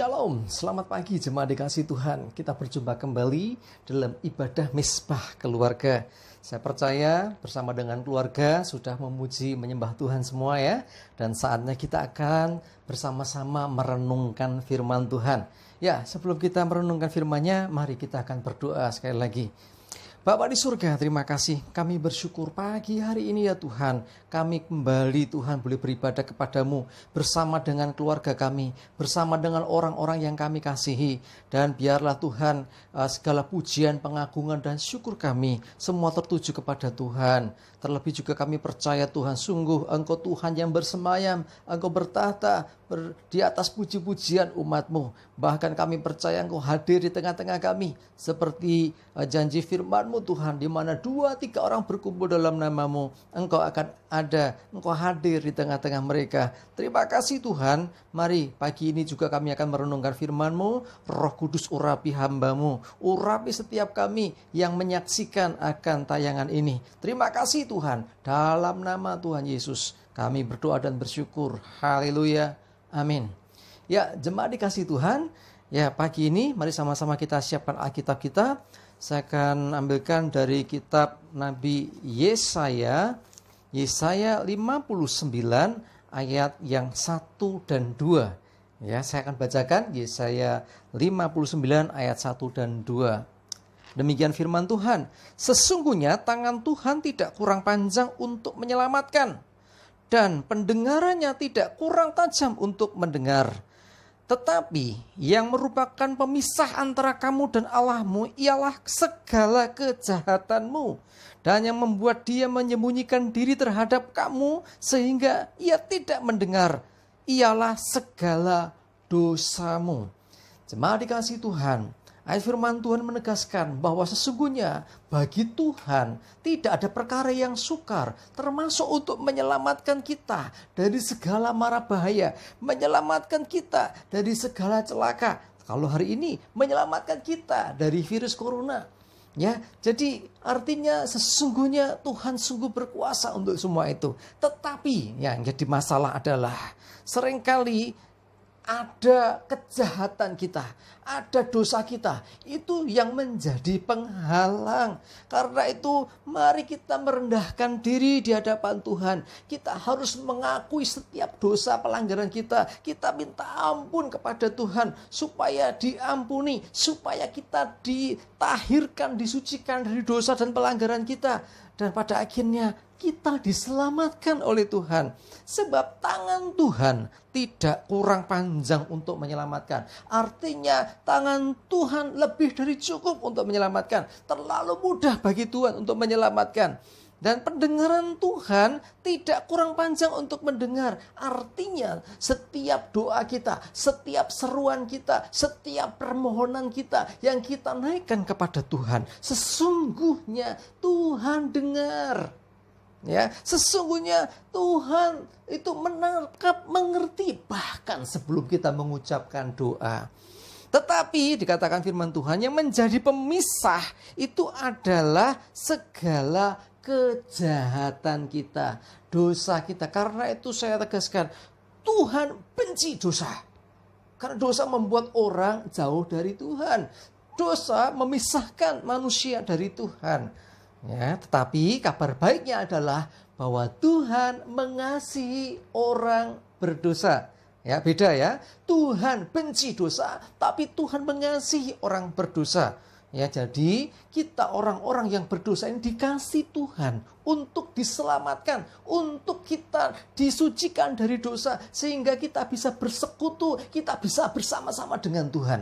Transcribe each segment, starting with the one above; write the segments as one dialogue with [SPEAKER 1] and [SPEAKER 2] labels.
[SPEAKER 1] Shalom, selamat pagi jemaat dikasih Tuhan. Kita berjumpa kembali dalam ibadah Misbah Keluarga. Saya percaya bersama dengan keluarga sudah memuji menyembah Tuhan semua ya. Dan saatnya kita akan bersama-sama merenungkan firman Tuhan. Ya, sebelum kita merenungkan firman-Nya, mari kita akan berdoa sekali lagi. Bapa di surga, terima kasih. Kami bersyukur pagi hari ini ya Tuhan. Kami kembali Tuhan boleh beribadah kepadamu bersama dengan keluarga kami, bersama dengan orang-orang yang kami kasihi. Dan biarlah Tuhan segala pujian, pengagungan dan syukur kami semua tertuju kepada Tuhan. Terlebih juga kami percaya Tuhan, sungguh Engkau Tuhan yang bersemayam, Engkau bertahta di atas puji-pujian umat-Mu. Bahkan kami percaya Engkau hadir di tengah-tengah kami. Seperti janji firman-Mu Tuhan, di mana 2-3 orang berkumpul dalam nama-Mu, Engkau akan ada, Engkau hadir di tengah-tengah mereka. Terima kasih Tuhan. Mari pagi ini juga kami akan merenungkan firman-Mu. Roh Kudus urapi hamba-Mu, urapi setiap kami yang menyaksikan akan tayangan ini. Terima kasih Tuhan, dalam nama Tuhan Yesus kami berdoa dan bersyukur. Haleluya, amin. Ya, jemaat dikasih Tuhan, ya pagi ini mari sama-sama kita siapkan Alkitab kita. Saya akan ambilkan dari kitab Nabi Yesaya 59 ayat yang 1 dan 2. Ya, saya akan bacakan Yesaya 59 ayat 1 dan 2. Demikian firman Tuhan, sesungguhnya tangan Tuhan tidak kurang panjang untuk menyelamatkan, dan pendengarannya tidak kurang tajam untuk mendengar. Tetapi yang merupakan pemisah antara kamu dan Allahmu ialah segala kejahatanmu, dan yang membuat dia menyembunyikan diri terhadap kamu sehingga ia tidak mendengar ialah segala dosamu. Jemaat dikasih Tuhan, ayat firman Tuhan menegaskan bahwa sesungguhnya bagi Tuhan tidak ada perkara yang sukar, termasuk untuk menyelamatkan kita dari segala mara bahaya, menyelamatkan kita dari segala celaka. Kalau hari ini menyelamatkan kita dari virus corona. Ya, jadi artinya sesungguhnya Tuhan sungguh berkuasa untuk semua itu. Tetapi yang jadi masalah adalah seringkali ada kejahatan kita, ada dosa kita, itu yang menjadi penghalang. Karena itu mari kita merendahkan diri di hadapan Tuhan. Kita harus mengakui setiap dosa pelanggaran kita. Kita minta ampun kepada Tuhan supaya diampuni, supaya kita ditahirkan, disucikan dari dosa dan pelanggaran kita. Dan pada akhirnya kita diselamatkan oleh Tuhan. Sebab tangan Tuhan tidak kurang panjang untuk menyelamatkan. Artinya tangan Tuhan lebih dari cukup untuk menyelamatkan. Terlalu mudah bagi Tuhan untuk menyelamatkan. Dan pendengaran Tuhan tidak kurang panjang untuk mendengar. Artinya setiap doa kita, setiap seruan kita, setiap permohonan kita yang kita naikkan kepada Tuhan, sesungguhnya Tuhan dengar. Ya, sesungguhnya Tuhan itu menangkap, mengerti bahkan sebelum kita mengucapkan doa. Tetapi dikatakan firman Tuhan yang menjadi pemisah itu adalah segala kejahatan kita, dosa kita. Karena itu saya tegaskan, Tuhan benci dosa. Karena dosa membuat orang jauh dari Tuhan. Dosa memisahkan manusia dari Tuhan. Ya, tetapi kabar baiknya adalah bahwa Tuhan mengasihi orang berdosa. Ya, beda ya. Tuhan benci dosa, tapi Tuhan mengasihi orang berdosa. Ya, jadi kita orang-orang yang berdosa ini dikasih Tuhan untuk diselamatkan, untuk kita disucikan dari dosa, sehingga kita bisa bersekutu, kita bisa bersama-sama dengan Tuhan.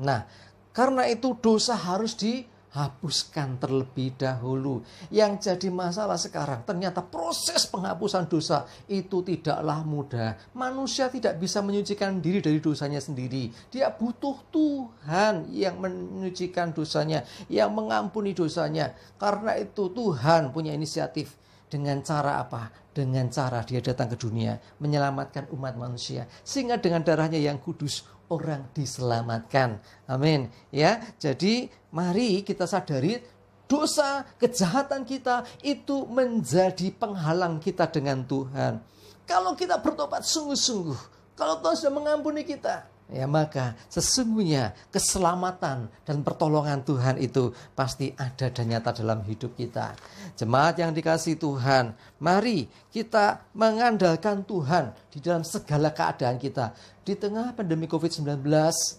[SPEAKER 1] Nah, karena itu dosa harus dihapuskan terlebih dahulu. Yang jadi masalah sekarang ternyata proses penghapusan dosa itu tidaklah mudah. Manusia tidak bisa menyucikan diri dari dosanya sendiri. Dia butuh Tuhan yang menyucikan dosanya, yang mengampuni dosanya. Karena itu Tuhan punya inisiatif. Dengan cara apa? Dengan cara dia datang ke dunia menyelamatkan umat manusia. Sehingga dengan darahnya yang kudus orang diselamatkan. Amin. Ya, jadi mari kita sadari dosa, kejahatan kita itu menjadi penghalang kita dengan Tuhan. Kalau kita bertobat sungguh-sungguh, kalau Tuhan sudah mengampuni kita, ya maka sesungguhnya keselamatan dan pertolongan Tuhan itu pasti ada dan nyata dalam hidup kita. Jemaat yang dikasihi Tuhan, mari kita mengandalkan Tuhan di dalam segala keadaan kita. Di tengah pandemi COVID-19,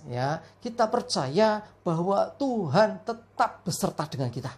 [SPEAKER 1] ya, kita percaya bahwa Tuhan tetap beserta dengan kita.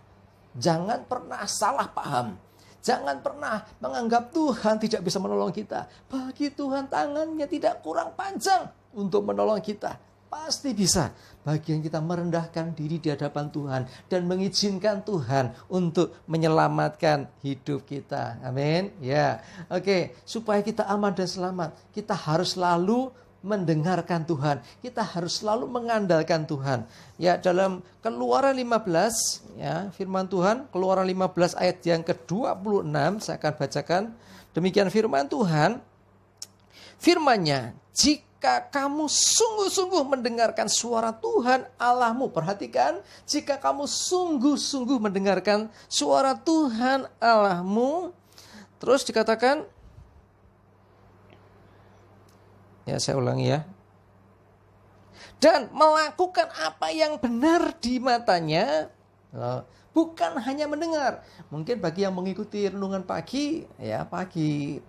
[SPEAKER 1] Jangan pernah salah paham. Jangan pernah menganggap Tuhan tidak bisa menolong kita. Bagi Tuhan tangannya tidak kurang panjang untuk menolong kita. Pasti bisa. Bagian kita merendahkan diri di hadapan Tuhan dan mengizinkan Tuhan untuk menyelamatkan hidup kita. Amin. Ya. Oke, supaya kita aman dan selamat, kita harus selalu mendengarkan Tuhan. Kita harus selalu mengandalkan Tuhan. Ya, dalam Keluaran 15, ya, firman Tuhan, Keluaran 15 ayat yang ke-26, saya akan bacakan. Demikian firman Tuhan. Firman-Nya, jika kamu sungguh-sungguh mendengarkan suara Tuhan Allahmu. Perhatikan, jika kamu sungguh-sungguh mendengarkan suara Tuhan Allahmu. Terus dikatakan, ya, saya ulangi ya. Dan melakukan apa yang benar di matanya. Bukan hanya mendengar. Mungkin bagi yang mengikuti renungan pagi, ya pagi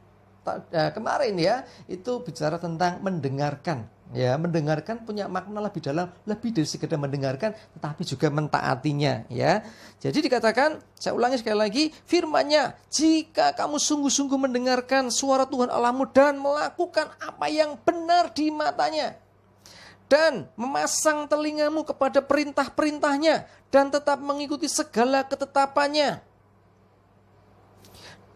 [SPEAKER 1] kemarin ya, itu bicara tentang mendengarkan. Ya, mendengarkan punya makna lebih dalam, lebih dari sekedar mendengarkan, tetapi juga mentaatinya. Ya, jadi dikatakan, saya ulangi sekali lagi, firman-Nya, jika kamu sungguh-sungguh mendengarkan suara Tuhan Allahmu dan melakukan apa yang benar di matanya, dan memasang telingamu kepada perintah-perintahnya, dan tetap mengikuti segala ketetapannya,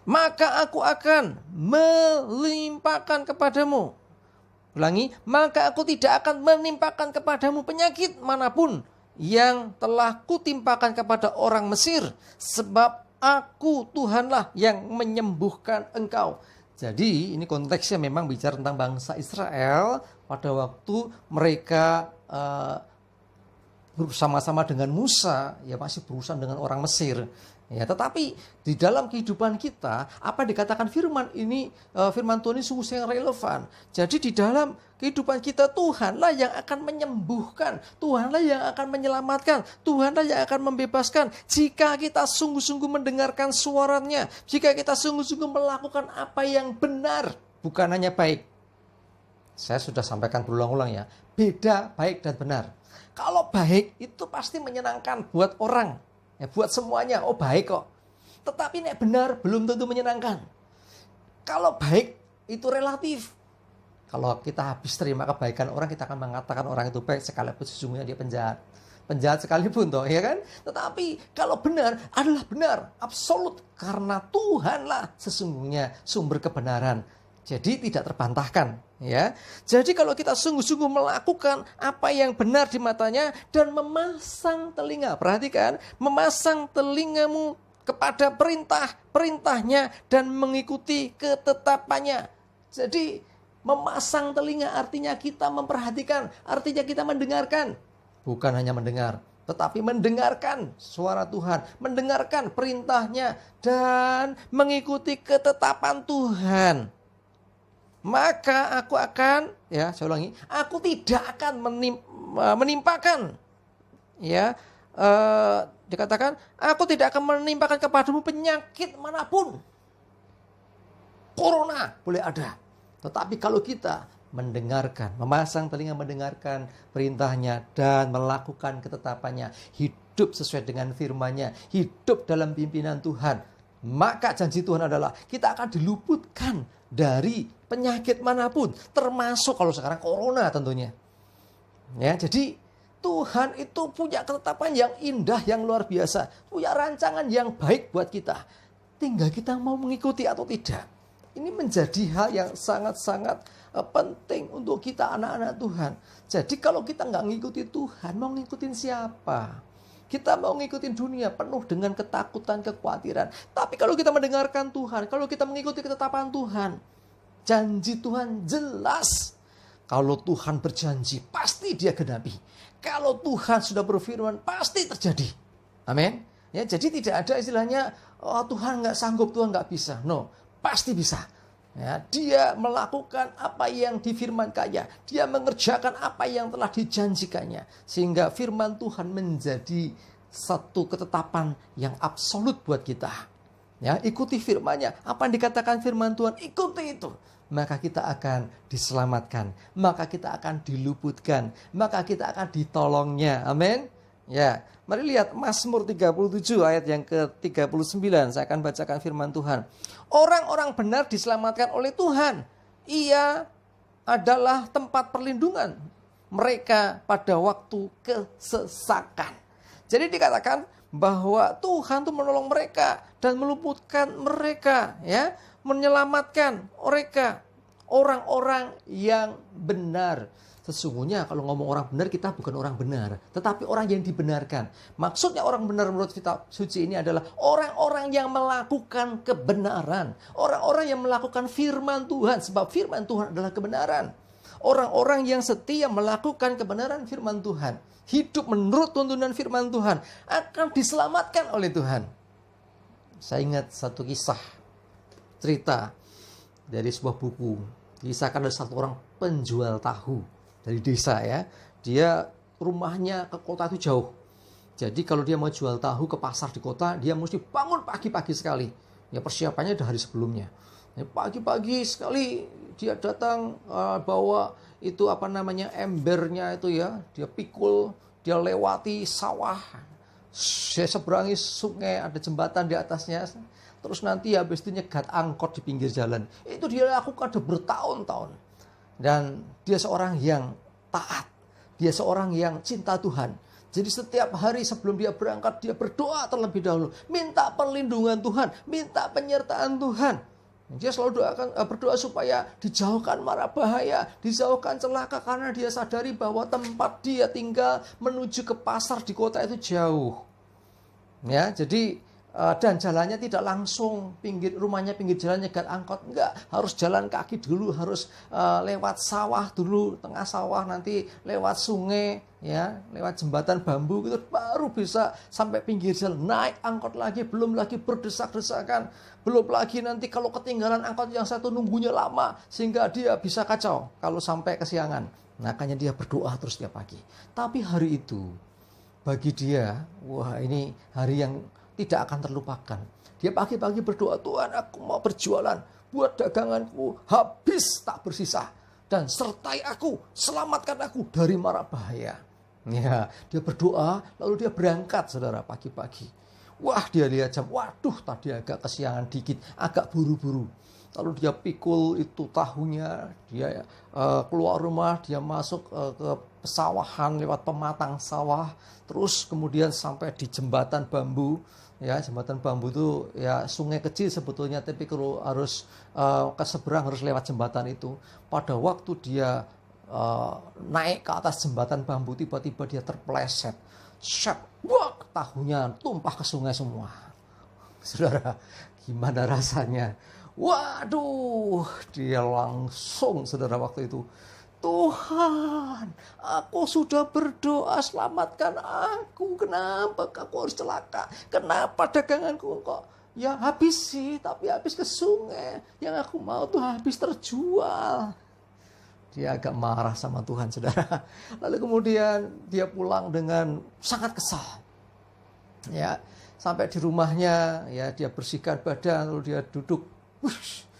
[SPEAKER 1] maka aku akan melimpahkan kepadamu. Ulangi, maka aku tidak akan menimpakan kepadamu penyakit manapun yang telah kutimpakan kepada orang Mesir, sebab aku Tuhanlah yang menyembuhkan engkau. Jadi ini konteksnya memang bicara tentang bangsa Israel pada waktu mereka bersama-sama dengan Musa, ya masih berurusan dengan orang Mesir. Ya, tetapi di dalam kehidupan kita, apa dikatakan firman ini, firman Tuhan ini sungguh yang relevan. Jadi di dalam kehidupan kita, Tuhanlah yang akan menyembuhkan, Tuhanlah yang akan menyelamatkan, Tuhanlah yang akan membebaskan. Jika kita sungguh-sungguh mendengarkan suaranya, jika kita sungguh-sungguh melakukan apa yang benar, bukan hanya baik. Saya sudah sampaikan berulang-ulang ya, beda baik dan benar. Kalau baik itu pasti menyenangkan buat orang. Ya, buat semuanya, oh baik kok. Tetapi nek benar belum tentu menyenangkan. Kalau baik itu relatif. Kalau kita habis terima kebaikan orang, kita akan mengatakan orang itu baik sekalipun sesungguhnya dia penjahat. Penjahat sekalipun toh, ya kan? Tetapi kalau benar adalah benar, absolut, karena Tuhanlah sesungguhnya sumber kebenaran. Jadi tidak terbantahkan, ya. Jadi kalau kita sungguh-sungguh melakukan apa yang benar di matanya dan memasang telinga, perhatikan, memasang telingamu kepada perintah-perintahnya dan mengikuti ketetapannya. Jadi memasang telinga artinya kita memperhatikan, artinya kita mendengarkan. Bukan hanya mendengar, tetapi mendengarkan suara Tuhan, mendengarkan perintahnya dan mengikuti ketetapan Tuhan. Maka aku akan, ya saya ulangi, aku tidak akan menimpakan, ya, dikatakan, aku tidak akan menimpakan kepadamu penyakit manapun. Corona boleh ada, tetapi kalau kita mendengarkan, memasang telinga mendengarkan perintahnya dan melakukan ketetapannya, hidup sesuai dengan firman-Nya, hidup dalam pimpinan Tuhan, maka janji Tuhan adalah kita akan diluputkan dari penyakit manapun, termasuk kalau sekarang corona tentunya. Ya, jadi Tuhan itu punya ketetapan yang indah, yang luar biasa, punya rancangan yang baik buat kita. Tinggal kita mau mengikuti atau tidak. Ini menjadi hal yang sangat-sangat penting untuk kita anak-anak Tuhan. Jadi kalau kita nggak ngikuti Tuhan, mau ngikutin siapa? Kita mau ngikutin dunia penuh dengan ketakutan, kekhawatiran. Tapi kalau kita mendengarkan Tuhan, kalau kita mengikuti ketetapan Tuhan, janji Tuhan jelas. Kalau Tuhan berjanji, pasti Dia genapi. Kalau Tuhan sudah berfirman, pasti terjadi. Amin. Ya, jadi tidak ada istilahnya, oh Tuhan nggak sanggup, Tuhan nggak bisa. No, pasti bisa. Ya, dia melakukan apa yang difirmankannya. Dia mengerjakan apa yang telah dijanjikannya. Sehingga firman Tuhan menjadi satu ketetapan yang absolut buat kita. Ya, ikuti firman-Nya. Apa yang dikatakan firman Tuhan, ikuti itu. Maka kita akan diselamatkan. Maka kita akan diluputkan. Maka kita akan ditolongnya. Amin. Ya, mari lihat Mazmur 37 ayat yang ke-39. Saya akan bacakan firman Tuhan. Orang-orang benar diselamatkan oleh Tuhan. Ia adalah tempat perlindungan mereka pada waktu kesesakan. Jadi dikatakan bahwa Tuhan itu menolong mereka dan meluputkan mereka, ya, menyelamatkan mereka, orang-orang yang benar. Sesungguhnya kalau ngomong orang benar, kita bukan orang benar, tetapi orang yang dibenarkan. Maksudnya orang benar menurut kitab suci ini adalah orang-orang yang melakukan kebenaran. Orang-orang yang melakukan firman Tuhan, sebab firman Tuhan adalah kebenaran. Orang-orang yang setia melakukan kebenaran firman Tuhan, hidup menurut tuntunan firman Tuhan, akan diselamatkan oleh Tuhan. Saya ingat satu kisah, cerita dari sebuah buku. Kisahkan ada satu orang penjual tahu dari desa, ya. Dia rumahnya ke kota itu jauh. Jadi kalau dia mau jual tahu ke pasar di kota, dia mesti bangun pagi-pagi sekali. Ya, persiapannya udah hari sebelumnya. Ya, pagi-pagi sekali dia datang, bawa itu embernya itu, ya. Dia pikul, dia lewati sawah. Dia seberangi sungai, ada jembatan di atasnya. Terus nanti habis itu nyegat angkot di pinggir jalan. Itu dia lakukan udah bertahun-tahun. Dan dia seorang yang taat. Dia seorang yang cinta Tuhan. Jadi setiap hari sebelum dia berangkat, dia berdoa terlebih dahulu. Minta perlindungan Tuhan. Minta penyertaan Tuhan. Dia selalu berdoa supaya dijauhkan mara bahaya. Dijauhkan celaka. Karena dia sadari bahwa tempat dia tinggal menuju ke pasar di kota itu jauh. Ya, jadi dan jalannya tidak langsung rumahnya pinggir jalan nyegat angkot, enggak, harus jalan kaki dulu, harus lewat sawah dulu, tengah sawah, nanti lewat sungai, ya, lewat jembatan bambu gitu, baru bisa sampai pinggir jalan, naik angkot lagi, belum lagi berdesak-desakan, belum lagi nanti kalau ketinggalan angkot yang satu nunggunya lama sehingga dia bisa kacau kalau sampai kesiangan. Makanya dia berdoa terus tiap pagi. Tapi hari itu bagi dia, wah, ini hari yang tidak akan terlupakan. Dia pagi-pagi berdoa, Tuhan, aku mau berjualan, buat daganganku habis tak bersisa, dan sertai aku, selamatkan aku dari mara bahaya. Ya, dia berdoa, lalu dia berangkat, saudara, pagi-pagi. Wah, dia lihat jam, waduh, tadi agak kesiangan dikit, agak buru-buru. Lalu dia pikul itu tahunya, dia keluar rumah, dia masuk ke pesawahan lewat pematang sawah, terus kemudian sampai di jembatan bambu. Ya, jembatan bambu itu ya sungai kecil sebetulnya, tapi kalau harus ke seberang harus lewat jembatan itu. Pada waktu dia naik ke atas jembatan bambu, tiba-tiba dia terpeleset. Wah, tahunya tumpah ke sungai semua. Saudara, gimana rasanya? Waduh, dia langsung, saudara, waktu itu, Tuhan, aku sudah berdoa, selamatkan aku. Kenapa aku harus celaka? Kenapa daganganku kok ya habis sih, tapi habis ke sungai. Yang aku mau tuh habis terjual. Dia agak marah sama Tuhan, saudara. Lalu kemudian dia pulang dengan sangat kesal. Ya, sampai di rumahnya, ya, dia bersihkan badan, lalu dia duduk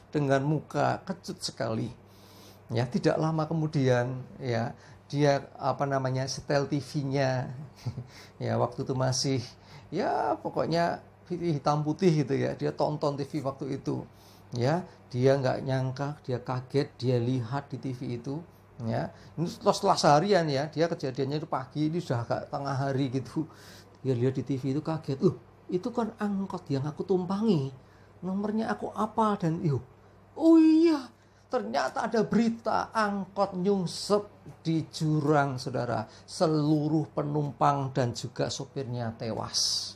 [SPEAKER 1] dengan muka kecut sekali. Ya, tidak lama kemudian, ya, dia setel TV-nya. Ya, waktu itu masih, ya, pokoknya hitam putih gitu, ya. Dia tonton TV waktu itu. Ya, dia nggak nyangka, dia kaget, dia lihat di TV itu. Ya, ini setelah seharian, ya, dia kejadiannya itu pagi, ini sudah agak tengah hari gitu. Dia lihat di TV itu kaget, itu kan angkot yang aku tumpangi, nomornya aku apa, dan oh iya, ternyata ada berita angkot nyungsep di jurang, saudara. Seluruh penumpang dan juga sopirnya tewas.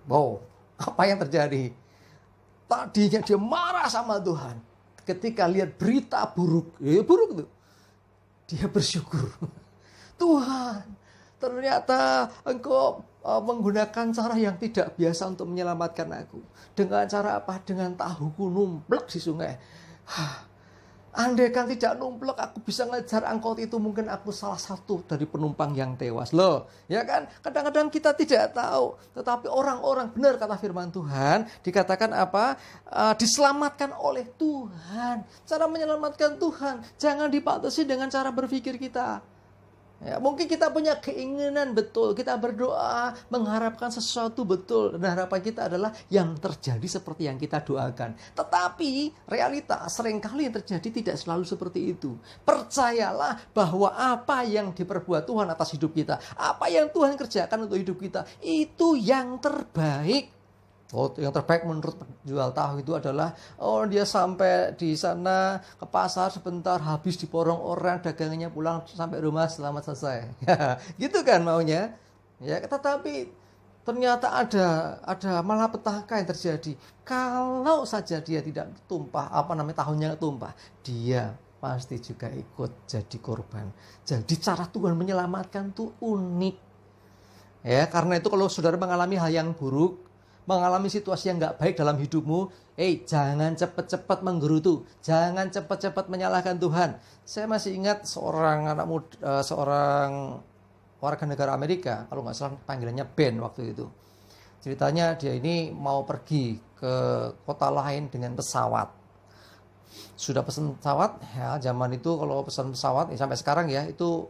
[SPEAKER 1] Wow, apa yang terjadi? Tadinya dia marah sama Tuhan. Ketika lihat berita buruk, buruk tuh, dia bersyukur. Tuhan, ternyata Engkau menggunakan cara yang tidak biasa untuk menyelamatkan aku. Dengan cara apa? Dengan tahuku numplek di sungai. Andai kan tidak numplek, aku bisa ngejar angkot itu, mungkin aku salah satu dari penumpang yang tewas. Loh, ya kan? Kadang-kadang kita tidak tahu. Tetapi orang-orang, benar kata firman Tuhan, dikatakan apa? Diselamatkan oleh Tuhan. Cara menyelamatkan Tuhan, jangan dibatasi dengan cara berpikir kita. Ya, mungkin kita punya keinginan betul, kita berdoa, mengharapkan sesuatu betul, dan harapan kita adalah yang terjadi seperti yang kita doakan. Tetapi realita seringkali yang terjadi tidak selalu seperti itu. Percayalah bahwa apa yang diperbuat Tuhan atas hidup kita, apa yang Tuhan kerjakan untuk hidup kita, itu yang terbaik. Yang terbaik menurut penjual tahu itu adalah, dia sampai di sana ke pasar sebentar, habis diborong orang, dagangannya pulang sampai rumah selamat selesai. Gitu kan maunya. Ya, tetapi ternyata ada malapetaka yang terjadi. Kalau saja dia tidak tumpah, tahunnya tumpah, dia pasti juga ikut jadi korban. Jadi cara Tuhan menyelamatkan itu unik. Ya, karena itu kalau saudara mengalami hal yang buruk, mengalami situasi yang nggak baik dalam hidupmu, jangan cepat-cepat menggerutu, jangan cepat-cepat menyalahkan Tuhan. Saya masih ingat seorang anak muda, seorang warga negara Amerika, kalau nggak salah panggilannya Ben waktu itu. Ceritanya dia ini mau pergi ke kota lain dengan pesawat. Sudah pesan pesawat, ya zaman itu kalau pesan pesawat, sampai sekarang ya, itu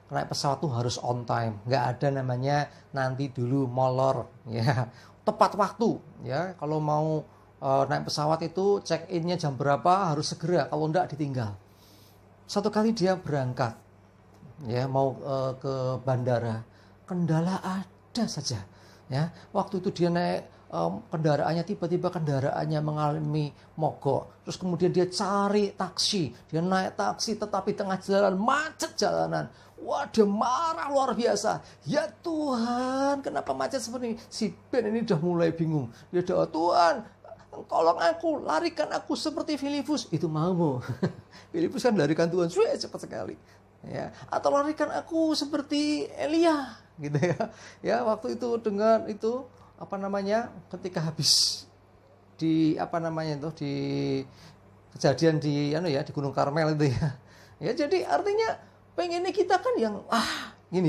[SPEAKER 1] naik pesawat tuh harus on time, nggak ada namanya nanti dulu molor, ya, tepat waktu, ya. Kalau mau naik pesawat itu check innya jam berapa, harus segera, kalau enggak ditinggal. Satu kali dia berangkat, ya, mau ke bandara, kendala ada saja, ya. Waktu itu dia naik kendaraannya, tiba-tiba kendaraannya mengalami mogok. Terus kemudian dia cari taksi, dia naik taksi, tetapi tengah jalan macet jalanan. Wah, dia marah luar biasa. Ya Tuhan, kenapa macet seperti ini? Si Ben ini udah mulai bingung. Dia doa, Tuhan, tolong aku, larikan aku seperti Filipus. Itu mau. Filipus kan larikan Tuhan, cepat sekali. Ya, atau larikan aku seperti Elia, gitu ya. Ya, waktu itu dengan itu ketika habis di di kejadian di di Gunung Karmel itu ya. Ya, jadi artinya pengennya kita kan yang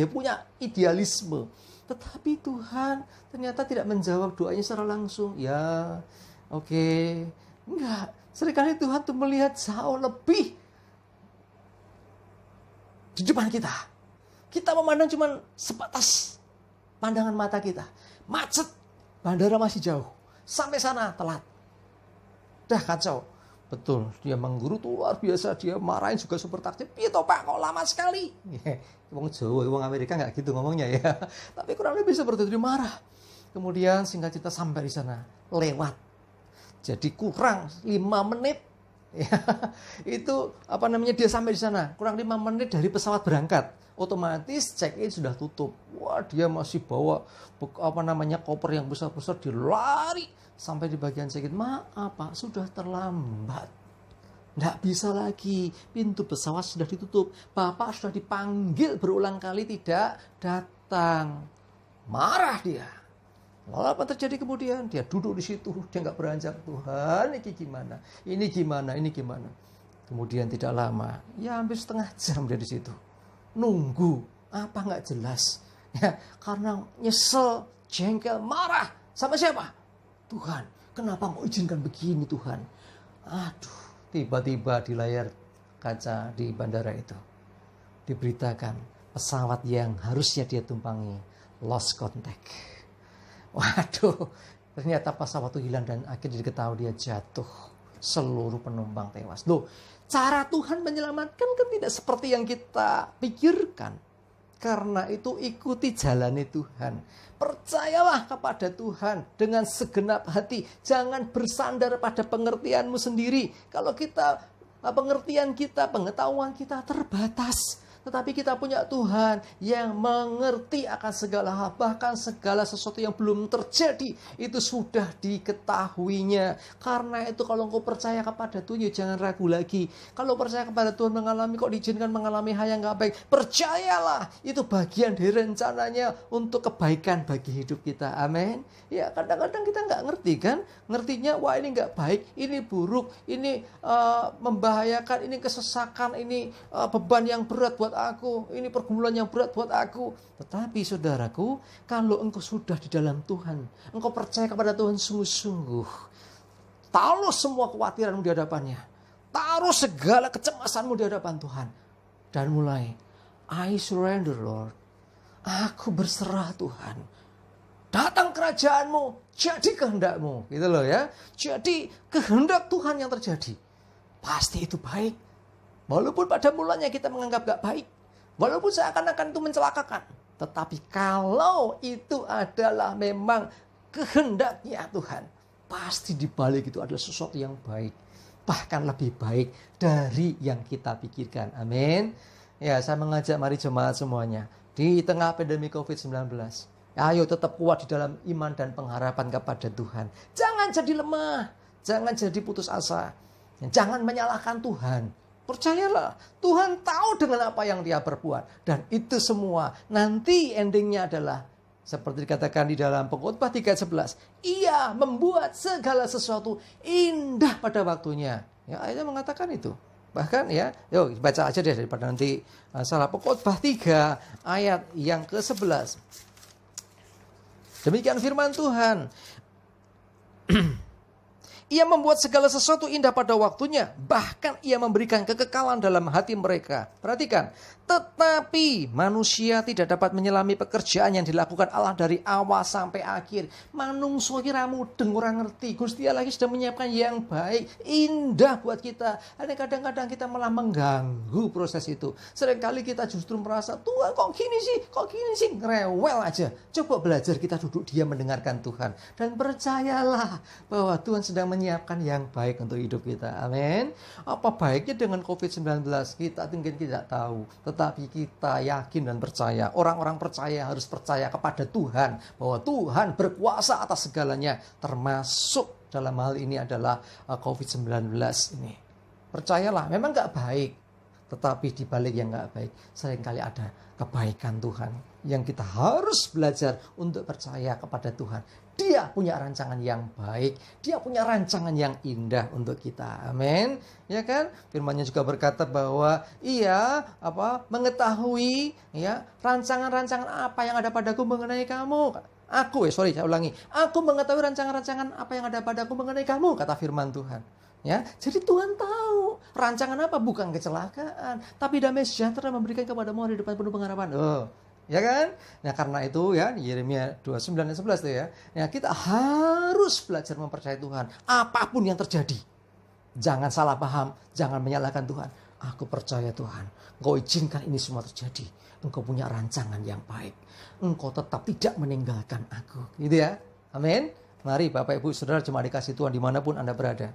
[SPEAKER 1] punya idealisme. Tetapi Tuhan ternyata tidak menjawab doanya secara langsung. Ya, oke. Enggak. Seringkali Tuhan tuh melihat jauh lebih di depan kita. Kita memandang cuma sebatas pandangan mata kita. Macet. Bandara masih jauh. Sampai sana telat. Dah kacau. Betul, dia menggerutu luar biasa. Dia marahin juga super taksi. Pito Pak, kok lama sekali? Wong Jawa, wong Amerika nggak gitu ngomongnya ya. Tapi kurang lebih seperti itu, dia marah. Kemudian singkat cerita sampai di sana. Lewat. Jadi kurang 5 menit. Ya, itu dia sampai di sana. Kurang 5 menit dari pesawat berangkat. Otomatis check-in sudah tutup. Wah, dia masih bawa koper yang besar-besar, dia lari sampai di bagian check-in. Maaf Pak, sudah terlambat. Nggak bisa lagi, pintu pesawat sudah ditutup. Bapak sudah dipanggil berulang kali tidak datang. Marah dia. Lalu apa terjadi kemudian? Dia duduk di situ, dia nggak beranjak. Tuhan, ini gimana? Kemudian tidak lama, ya hampir setengah jam dia di situ. Nunggu, apa nggak jelas. Ya, karena nyesel, jengkel, marah. Sama siapa? Tuhan, kenapa mau izinkan begini Tuhan? Aduh, tiba-tiba di layar kaca di bandara itu diberitakan pesawat yang harusnya dia tumpangi lost contact. Waduh, ternyata pesawat itu hilang dan akhirnya diketahui dia jatuh. Seluruh penumpang tewas. Loh, cara Tuhan menyelamatkan kan tidak seperti yang kita pikirkan. Karena itu ikuti jalannya Tuhan. Percayalah kepada Tuhan dengan segenap hati. Jangan bersandar pada pengertianmu sendiri. Kalau pengertian kita, pengetahuan kita terbatas. Tetapi kita punya Tuhan yang mengerti akan segala hal, bahkan segala sesuatu yang belum terjadi itu sudah diketahuinya. Karena itu kalau engkau percaya kepada Tuhan, ya jangan ragu lagi. Kalau percaya kepada Tuhan mengalami, kok diizinkan mengalami hal yang gak baik, percayalah itu bagian dari rencananya untuk kebaikan bagi hidup kita. Amin. Ya kadang-kadang kita nggak ngerti kan, ngertinya wah ini nggak baik, ini buruk, ini membahayakan, ini kesesakan, ini beban yang berat buat aku, ini pergumulan yang berat buat aku. Tetapi saudaraku, kalau engkau sudah di dalam Tuhan, engkau percaya kepada Tuhan sungguh-sungguh, taruh semua kekhawatiranmu di hadapannya, taruh segala kecemasanmu di hadapan Tuhan, dan mulai, I surrender Lord, aku berserah Tuhan. Datang kerajaanmu, jadi kehendakmu. Gitu loh ya. Jadi kehendak Tuhan yang terjadi. Pasti itu baik. Walaupun pada mulanya kita menganggap gak baik. Walaupun seakan-akan itu mencelakakan. Tetapi kalau itu adalah memang kehendaknya Tuhan. Pasti di balik itu adalah sesuatu yang baik. Bahkan lebih baik dari yang kita pikirkan. Amin. Ya, saya mengajak mari jemaat semuanya. Di tengah pandemi COVID-19. Ayo tetap kuat di dalam iman dan pengharapan kepada Tuhan. Jangan jadi lemah. Jangan jadi putus asa. Jangan menyalahkan Tuhan. Percayalah, Tuhan tahu dengan apa yang Dia berbuat. Dan itu semua nanti endingnya adalah seperti dikatakan di dalam Pengkhotbah 3:11. Ia membuat segala sesuatu indah pada waktunya. Ya, ayatnya mengatakan itu. Bahkan ya, yuk baca aja deh daripada nanti salah. Pengkhotbah 3 ayat yang ke-11. Demikian firman Tuhan. Ia membuat segala sesuatu indah pada waktunya. Bahkan ia memberikan kekekalan dalam hati mereka. Perhatikan. Tetapi manusia tidak dapat menyelami pekerjaan yang dilakukan Allah dari awal sampai akhir. Manungso kira mudeng orang ngerti. Gusti Allah sudah menyiapkan yang baik, indah buat kita. Ada kadang-kadang kita malah mengganggu proses itu. Seringkali kita justru merasa, Tuhan kok gini sih, ngerewel aja. Coba belajar kita duduk diam mendengarkan Tuhan. Dan percayalah bahwa Tuhan sedang menyiapkan yang baik untuk hidup kita. Amin. Apa baiknya dengan COVID-19? Kita mungkin tidak tahu. Tetapi kita yakin dan percaya. Orang-orang percaya harus percaya kepada Tuhan. Bahwa Tuhan berkuasa atas segalanya. Termasuk dalam hal ini adalah COVID-19 ini. Percayalah, memang gak baik. Tetapi di balik yang gak baik, seringkali ada kebaikan Tuhan. Yang kita harus belajar untuk percaya kepada Tuhan. Dia punya rancangan yang baik. Dia punya rancangan yang indah untuk kita. Amin. Ya kan? Firman-Nya juga berkata bahwa ia mengetahui ya rancangan-rancangan apa yang ada padaku mengenai kamu. Saya ulangi. Aku mengetahui rancangan-rancangan apa yang ada padaku mengenai kamu, kata firman Tuhan. Ya, jadi Tuhan tahu rancangan apa, bukan kecelakaan, tapi damai sejahtera memberikan kepadamu hari depan penuh pengharapan. Ya kan? Nah karena itu ya Yeremia 29 dan 11 itu ya. Ya kita harus belajar mempercayai Tuhan. Apapun yang terjadi. Jangan salah paham. Jangan menyalahkan Tuhan. Aku percaya Tuhan. Engkau izinkan ini semua terjadi. Engkau punya rancangan yang baik. Engkau tetap tidak meninggalkan aku. Gitu ya. Amin. Mari Bapak Ibu Saudara jemaat dikasih Tuhan dimanapun Anda berada.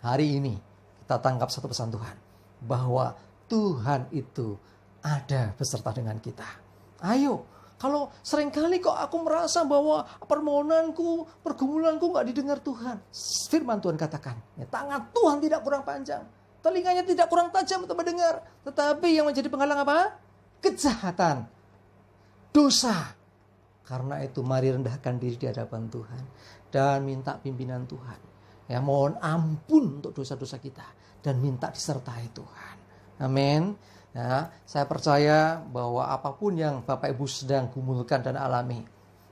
[SPEAKER 1] Hari ini kita tangkap satu pesan Tuhan. Bahwa Tuhan itu ada beserta dengan kita. Ayo, kalau seringkali kok aku merasa bahwa permohonanku, pergumulanku gak didengar Tuhan. Firman Tuhan katakan, ya, tangan Tuhan tidak kurang panjang. Telinganya tidak kurang tajam untuk mendengar. Tetapi yang menjadi penghalang apa? Kejahatan. Dosa. Karena itu mari rendahkan diri di hadapan Tuhan. Dan minta pimpinan Tuhan. Ya, mohon ampun untuk dosa-dosa kita. Dan minta disertai Tuhan. Amin. Ya, saya percaya bahwa apapun yang Bapak Ibu sedang gumulkan dan alami,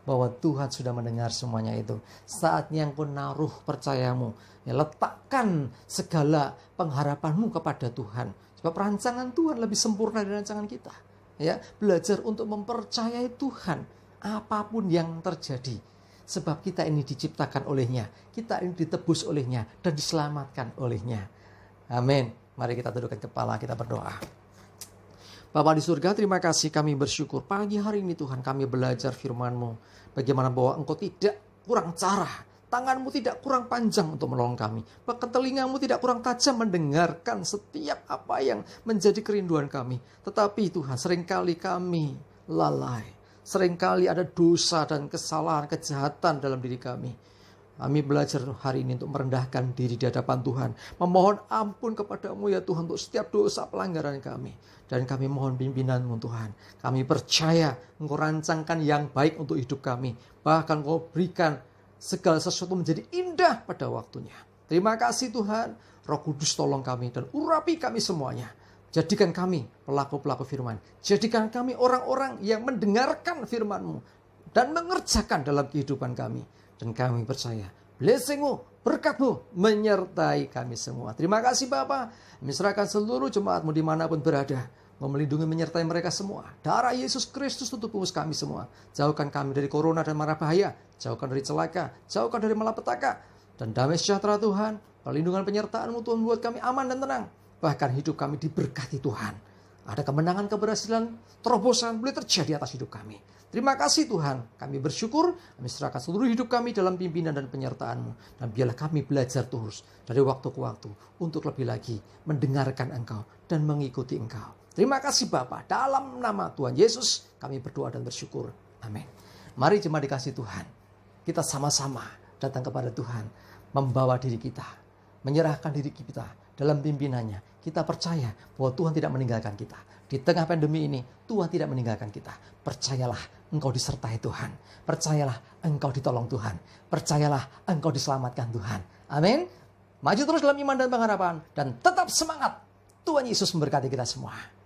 [SPEAKER 1] bahwa Tuhan sudah mendengar semuanya itu. Saatnya engkau naruh percayamu, ya, letakkan segala pengharapanmu kepada Tuhan. Sebab rancangan Tuhan lebih sempurna dari rancangan kita. Ya, belajar untuk mempercayai Tuhan apapun yang terjadi. Sebab kita ini diciptakan olehnya, kita ini ditebus olehnya dan diselamatkan olehnya. Amin. Mari kita tundukkan kepala, kita berdoa. Bapa di surga, terima kasih, kami bersyukur pagi hari ini Tuhan kami belajar firman-Mu. Bagaimana bahwa Engkau tidak kurang cara, Tanganmu tidak kurang panjang untuk menolong kami. Bahkan telingamu tidak kurang tajam mendengarkan setiap apa yang menjadi kerinduan kami. Tetapi Tuhan, seringkali kami lalai. Seringkali ada dosa dan kesalahan, kejahatan dalam diri kami. Kami belajar hari ini untuk merendahkan diri di hadapan Tuhan. Memohon ampun kepadamu ya Tuhan untuk setiap dosa pelanggaran kami. Dan kami mohon pimpinan-Mu Tuhan. Kami percaya Engkau rancangkan yang baik untuk hidup kami. Bahkan Engkau berikan segala sesuatu menjadi indah pada waktunya. Terima kasih Tuhan. Roh Kudus tolong kami dan urapi kami semuanya. Jadikan kami pelaku-pelaku firman. Jadikan kami orang-orang yang mendengarkan firman-Mu dan mengerjakan dalam kehidupan kami. Dan kami percaya blessing-Mu, berkat-Mu menyertai kami semua. Terima kasih Bapa. Kami serahkan seluruh jemaat-Mu dimanapun berada. Mau melindungi menyertai mereka semua. Darah Yesus Kristus tutup tebus kami semua. Jauhkan kami dari corona dan mara bahaya. Jauhkan dari celaka. Jauhkan dari malapetaka. Dan damai sejahtera Tuhan. Perlindungan penyertaan-Mu Tuhan buat kami aman dan tenang. Bahkan hidup kami diberkati Tuhan. Ada kemenangan, keberhasilan, terobosan boleh terjadi atas hidup kami. Terima kasih Tuhan. Kami bersyukur. Kami serahkan seluruh hidup kami dalam pimpinan dan penyertaan-Mu. Dan biarlah kami belajar terus dari waktu ke waktu. Untuk lebih lagi mendengarkan Engkau dan mengikuti Engkau. Terima kasih Bapa. Dalam nama Tuhan Yesus kami berdoa dan bersyukur. Amin. Mari jemaat dikasih Tuhan. Kita sama-sama datang kepada Tuhan. Membawa diri kita. Menyerahkan diri kita dalam pimpinannya. Kita percaya bahwa Tuhan tidak meninggalkan kita. Di tengah pandemi ini Tuhan tidak meninggalkan kita. Percayalah engkau disertai Tuhan. Percayalah engkau ditolong Tuhan. Percayalah engkau diselamatkan Tuhan. Amin. Maju terus dalam iman dan pengharapan. Dan tetap semangat. Tuhan Yesus memberkati kita semua.